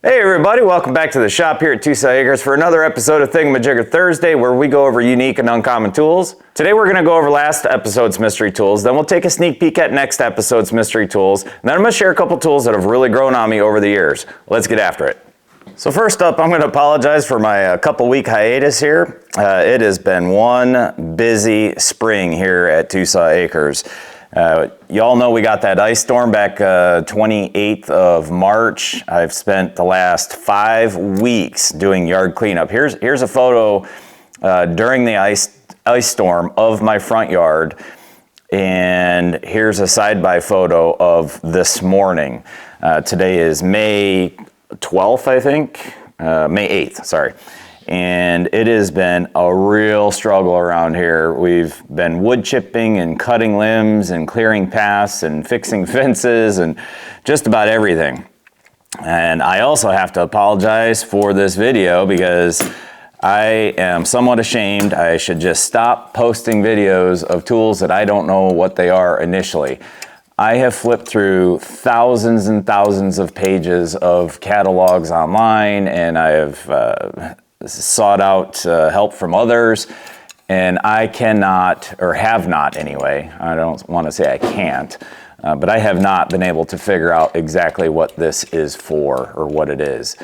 Hey everybody, welcome back to the shop here at Tucson Acres for another episode of Thingamajigger Thursday, where we go over unique and uncommon tools. Today we're going to go over last episode's mystery tools, then we'll take a sneak peek at next episode's mystery tools, and then I'm going to share a couple tools that have really grown on me over the years. Let's get after it. So first up, I'm going to apologize for my couple week hiatus here. It has been one busy spring here at Tucson Acres. You all know we got that ice storm back 28th of March. I've spent the last 5 weeks doing yard cleanup. Here's a photo during the ice storm of my front yard, and here's a side-by photo of this morning. Today is May 12th, I think, May 8th, sorry. And it has been a real struggle around here. We've been wood chipping and cutting limbs and clearing paths and fixing fences and just about everything. And I also have to apologize for this video because I am somewhat ashamed. I should just stop posting videos of tools that I don't know what they are initially. I have flipped through thousands and thousands of pages of catalogs online, and I have sought out help from others, and I cannot, or have not anyway, I don't want to say I can't, but I have not been able to figure out exactly what this is for or what it is.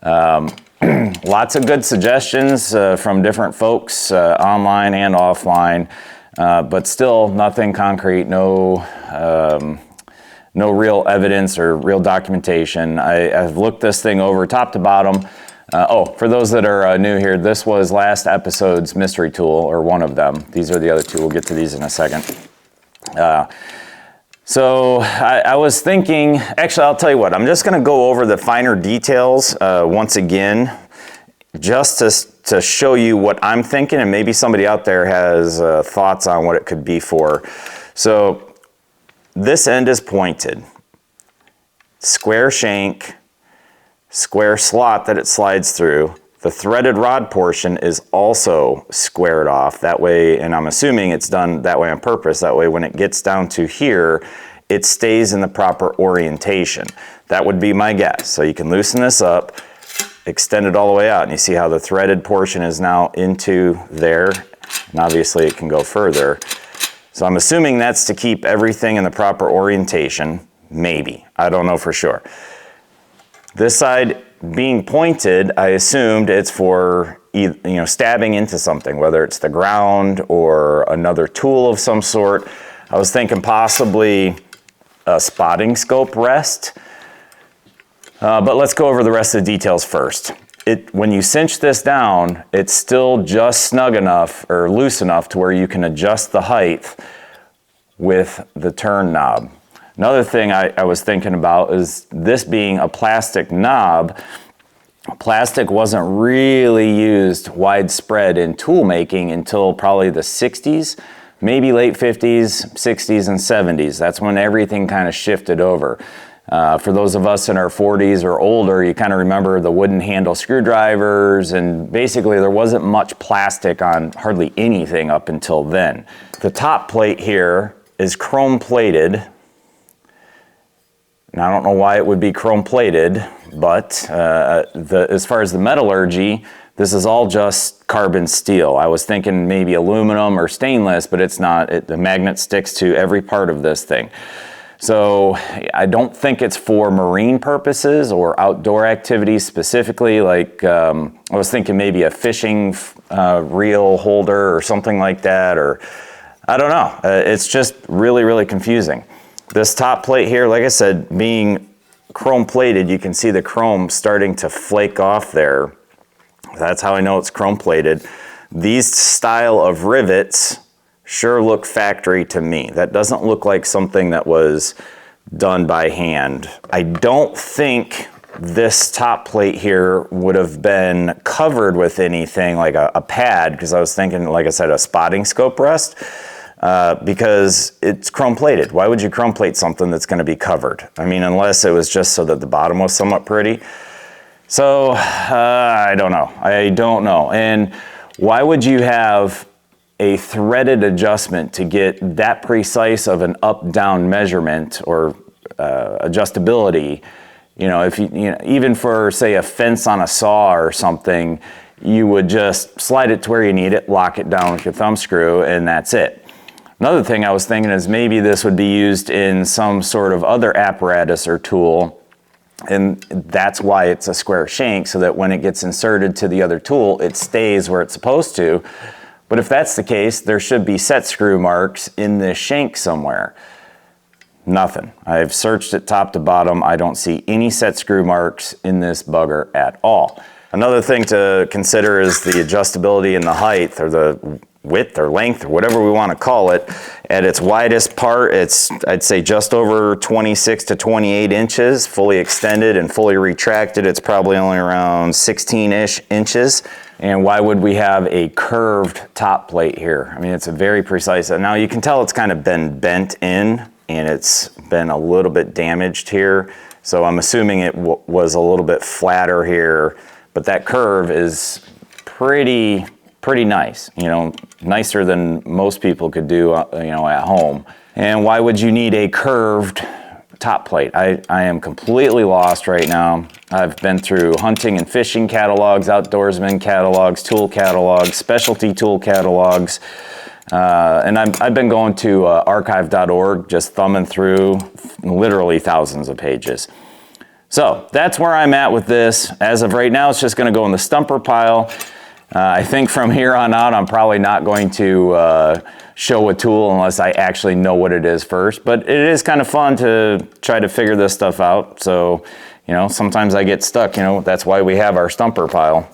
Lots of good suggestions from different folks online and offline, but still nothing concrete, no real evidence or real documentation. I've looked this thing over top to bottom. For those that are new here, this was last episode's mystery tool, or one of them. These are the other two. We'll get to these in a second. So I was thinking, actually, I'll tell you what, I'm just going to go over the finer details once again, just to show you what I'm thinking, and maybe somebody out there has thoughts on what it could be for. So this end is pointed, square shank, square slot that it slides through. The threaded rod portion is also squared off that way, and I'm assuming it's done that way on purpose. That way when it gets down to here, it stays in the proper orientation. That would be my guess. So you can loosen this up, extend it all the way out, and you see how the threaded portion is now into there, and obviously it can go further. So I'm assuming that's to keep everything in the proper orientation. Maybe, I don't know for sure. This side being pointed, I assumed it's for stabbing into something, whether it's the ground or another tool of some sort. I was thinking possibly a spotting scope rest, but let's go over the rest of the details first. When you cinch this down, it's still just snug enough or loose enough to where you can adjust the height with the turn knob. Another thing I was thinking about is this being a plastic knob. Plastic wasn't really used widespread in tool making until probably the 60s, maybe late 50s, 60s, and 70s. That's when everything kind of shifted over. For those of us in our 40s or older, you kind of remember the wooden handle screwdrivers, and basically there wasn't much plastic on hardly anything up until then. The top plate here is chrome plated. Now, I don't know why it would be chrome plated, but as far as the metallurgy, this is all just carbon steel. I was thinking maybe aluminum or stainless, but it's not. The magnet sticks to every part of this thing. So I don't think it's for marine purposes or outdoor activities specifically. Like I was thinking maybe a fishing reel holder or something like that, or I don't know. It's just really, really confusing. This top plate here, like I said, being chrome plated, you can see the chrome starting to flake off there. That's how I know it's chrome plated. These style of rivets sure look factory to me. That doesn't look like something that was done by hand. I don't think this top plate here would have been covered with anything like a pad, because I was thinking, like I said, a spotting scope rest. Because it's chrome plated. Why would you chrome plate something that's going to be covered? I mean, unless it was just so that the bottom was somewhat pretty. So I don't know. And why would you have a threaded adjustment to get that precise of an up-down measurement or adjustability You know, if you know, even for say a fence on a saw or something, you would just slide it to where you need it, lock it down with your thumb screw, and that's it. Another thing I was thinking is maybe this would be used in some sort of other apparatus or tool, and that's why it's a square shank, so that when it gets inserted to the other tool, it stays where it's supposed to. But if that's the case, there should be set screw marks in this shank somewhere. Nothing. I've searched it top to bottom. I don't see any set screw marks in this bugger at all. Another thing to consider is the adjustability in the height, or the width or length, or whatever we want to call it. At its widest part, it's, I'd say, just over 26 to 28 inches, fully extended, and fully retracted, it's probably only around 16-ish inches. And why would we have a curved top plate here? I mean, it's a very precise. Now you can tell it's kind of been bent in, and it's been a little bit damaged here. So I'm assuming it was a little bit flatter here, but that curve is pretty nice, you know, nicer than most people could do, you know, at home. And why would you need a curved top plate? I am completely lost right now. I've been through hunting and fishing catalogs, outdoorsman catalogs, tool catalogs, specialty tool catalogs, and I've been going to archive.org, just thumbing through literally thousands of pages. So that's where I'm at with this. As of right now, it's just going to go in the stumper pile. I think from here on out, I'm probably not going to show a tool unless I actually know what it is first. But it is kind of fun to try to figure this stuff out. So, you know, sometimes I get stuck, you know, that's why we have our stumper pile.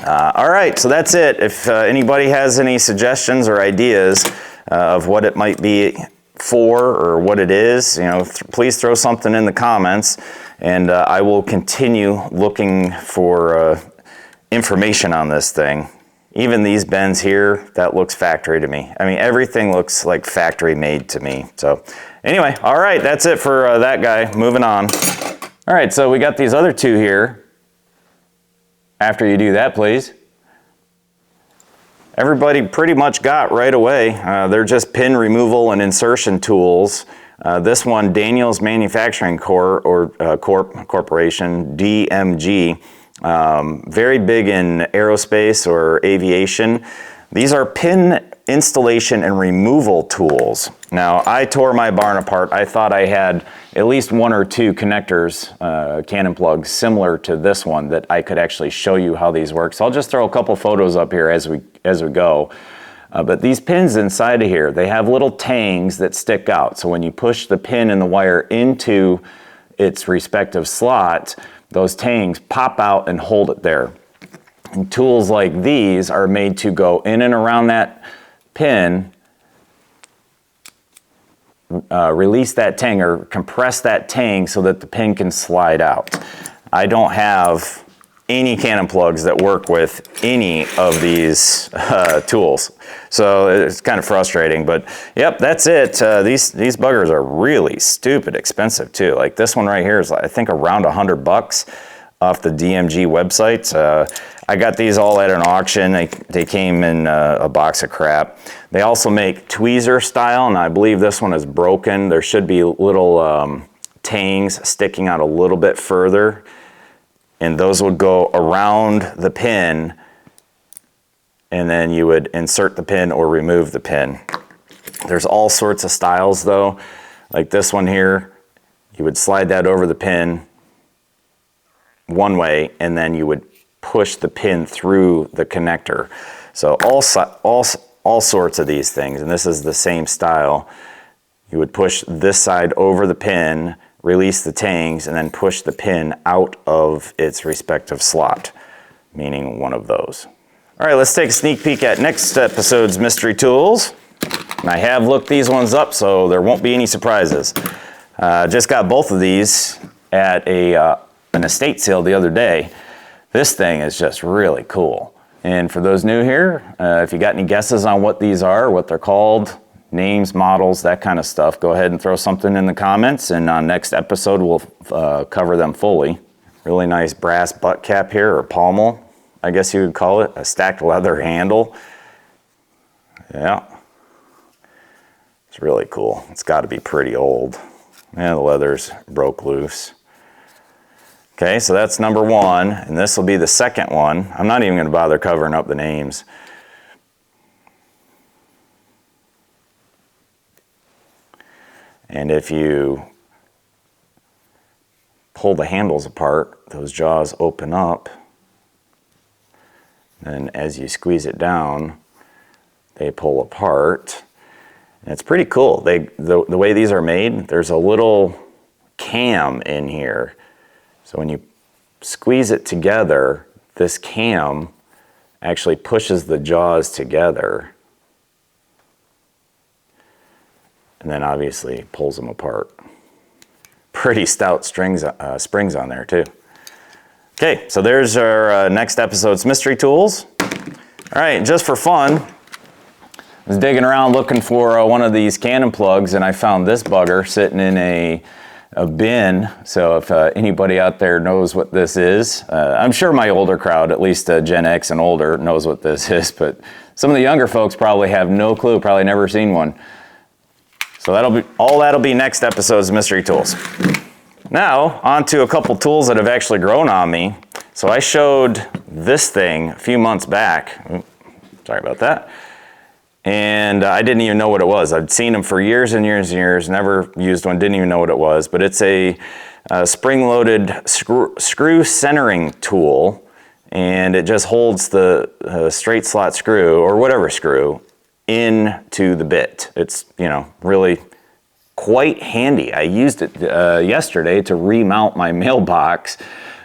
All right, so that's it. If anybody has any suggestions or ideas of what it might be for or what it is, you know, please throw something in the comments, and I will continue looking for information on this thing. Even these bends here, that looks factory to me. I mean, everything looks like factory made to me. So anyway, all right, that's it for that guy. Moving on. All right, so we got these other two here. After you do that, please. Everybody pretty much got right away. They're just pin removal and insertion tools. This one, Daniels Manufacturing Corporation, DMG. Very big in aerospace or aviation. These are pin installation and removal tools. Now, I tore my barn apart. I thought I had at least one or two connectors, cannon plugs, similar to this one that I could actually show you how these work. So I'll just throw a couple photos up here as we go. But these pins inside of here, they have little tangs that stick out. So when you push the pin and the wire into its respective slot, those tangs pop out and hold it there. And tools like these are made to go in and around that pin, release that tang or compress that tang so that the pin can slide out. I don't have any cannon plugs that work with any of these tools. So it's kind of frustrating, but yep, that's it. These buggers are really stupid expensive too. Like this one right here is, I think, around $100 off the DMG website. I got these all at an auction. They came in a box of crap. They also make tweezer style, and I believe this one is broken. There should be little tangs sticking out a little bit further, and those would go around the pin, and then you would insert the pin or remove the pin. There's all sorts of styles though. Like this one here, you would slide that over the pin one way, and then you would push the pin through the connector. So all sorts of these things, and this is the same style. You would push this side over the pin, release the tangs, and then push the pin out of its respective slot, meaning one of those. All right, let's take a sneak peek at next episode's mystery tools. And I have looked these ones up, so there won't be any surprises. Just got both of these at an estate sale the other day. This thing is just really cool. And for those new here, if you got any guesses on what these are, what they're called, names, models, that kind of stuff, go ahead and throw something in the comments, and on next episode we'll cover them fully. Really nice brass butt cap here, or pommel, I guess you would call it, a stacked leather handle. Yeah, it's really cool. It's got to be pretty old. Yeah, the leather's broke loose. Okay, so that's number one, and this will be the second one. I'm not even gonna bother covering up the names. And if you pull the handles apart, those jaws open up. And as you squeeze it down, they pull apart. And it's pretty cool. The way these are made, there's a little cam in here. So when you squeeze it together, this cam actually pushes the jaws together. And then obviously pulls them apart. Pretty stout springs on there too. Okay, so there's our next episode's mystery tools. All right, just for fun, I was digging around looking for one of these cannon plugs, and I found this bugger sitting in a bin. So if anybody out there knows what this is, I'm sure my older crowd, at least Gen X and older, knows what this is, but some of the younger folks probably have no clue, probably never seen one. So that'll be next episode's mystery tools. Now, on to a couple tools that have actually grown on me. So I showed this thing a few months back. Oops, sorry about that. And I didn't even know what it was. I'd seen them for years and years and years, never used one, didn't even know what it was. But it's a spring-loaded screw centering tool, and it just holds the straight slot screw, or whatever screw, into the bit. It's, really quite handy. I used it yesterday to remount my mailbox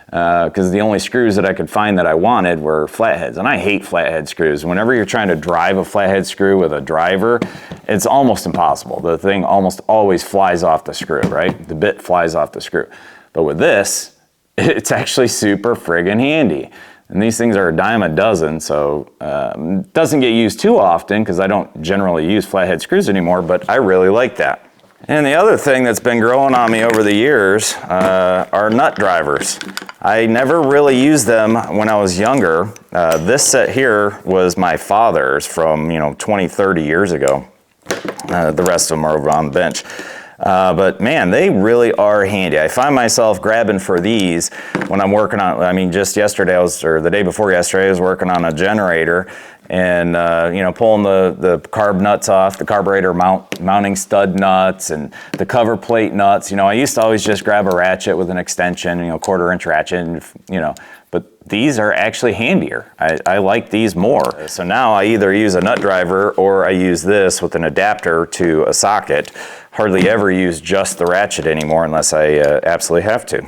because the only screws that I could find that I wanted were flatheads, and I hate flathead screws. Whenever you're trying to drive a flathead screw with a driver, it's almost impossible. The thing almost always flies off the screw, right? The bit flies off the screw. But with this, it's actually super friggin' handy. And these things are a dime a dozen, so it doesn't get used too often because I don't generally use flathead screws anymore, but I really like that. And the other thing that's been growing on me over the years are nut drivers. I never really used them when I was younger. This set here was my father's from 20, 30 years ago. The rest of them are over on the bench. But man, they really are handy. I find myself grabbing for these when I'm working on, just yesterday or the day before yesterday, I was working on a generator and, pulling the carb nuts off, the carburetor mounting stud nuts and the cover plate nuts. I used to always just grab a ratchet with an extension, 1/4-inch ratchet, but these are actually handier. I like these more. So now I either use a nut driver or I use this with an adapter to a socket. Hardly ever use just the ratchet anymore unless I absolutely have to.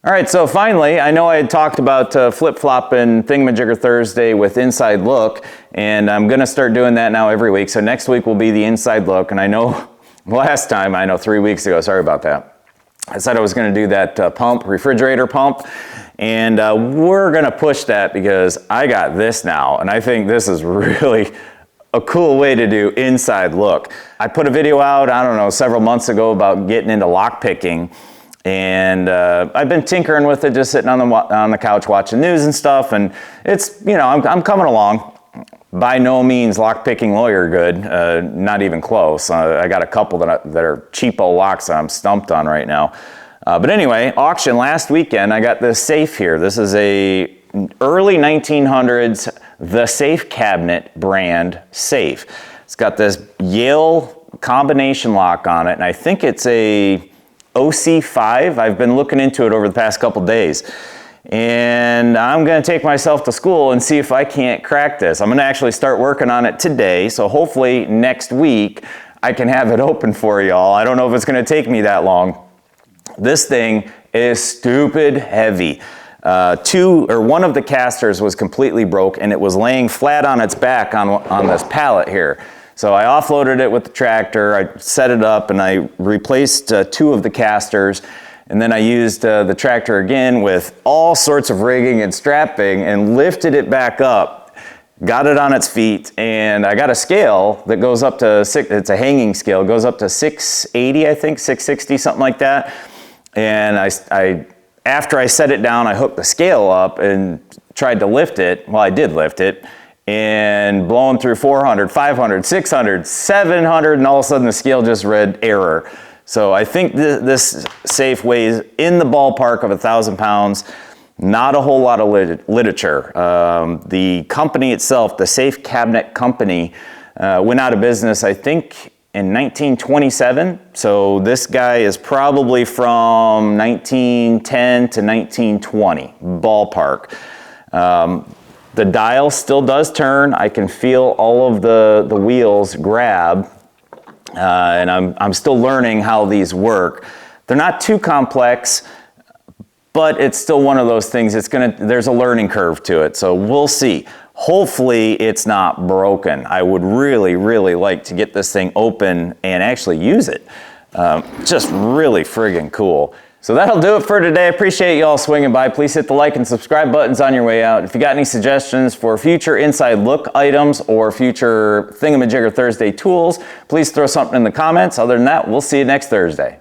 All right, so finally, I know I had talked about flip-flopping Thingamajigger Thursday with Inside Look, and I'm gonna start doing that now every week. So next week will be the Inside Look, and I know last time, 3 weeks ago, sorry about that, I said I was gonna do that refrigerator pump, and we're gonna push that because I got this now, and I think this is really a cool way to do Inside Look. I put a video out, several months ago about getting into lock picking, and I've been tinkering with it, just sitting on the couch watching news and stuff, and it's, I'm coming along. By no means lock-picking lawyer good, not even close. I got a couple that are cheapo locks that I'm stumped on right now. But anyway, auction last weekend, I got this safe here. This is a early 1900s The Safe Cabinet brand safe. It's got this Yale combination lock on it, and I think it's a OC5. I've been looking into it over the past couple days. And I'm gonna take myself to school and see if I can't crack this. I'm gonna actually start working on it today, so hopefully next week I can have it open for y'all. I don't know if it's gonna take me that long. This thing is stupid heavy. One of the casters was completely broke and it was laying flat on its back on this pallet here. So I offloaded it with the tractor, I set it up and I replaced 2 of the casters, and then I used the tractor again with all sorts of rigging and strapping and lifted it back up, got it on its feet, and I got a scale that goes up to it's a hanging scale, goes up to 680, I think, 660, something like that. And after I set it down, I hooked the scale up and tried to lift it. Well, I did lift it, and blowing through 400, 500, 600, 700, and all of a sudden the scale just read error. So I think this safe weighs in the ballpark of 1,000 pounds. Not a whole lot of literature. The company itself, the Safe Cabinet Company, went out of business, I think, in 1927. So this guy is probably from 1910 to 1920, ballpark. The dial still does turn. I can feel all of the wheels grab, and I'm still learning how these work. They're not too complex, but it's still one of those things. There's a learning curve to it, so we'll see. Hopefully it's not broken. I would really, really like to get this thing open and actually use it. Just really friggin' cool. So that'll do it for today. I appreciate you all swinging by. Please hit the like and subscribe buttons on your way out. If you got any suggestions for future Inside Look items or future Thingamajigger Thursday tools, please throw something in the comments. Other than that, we'll see you next Thursday.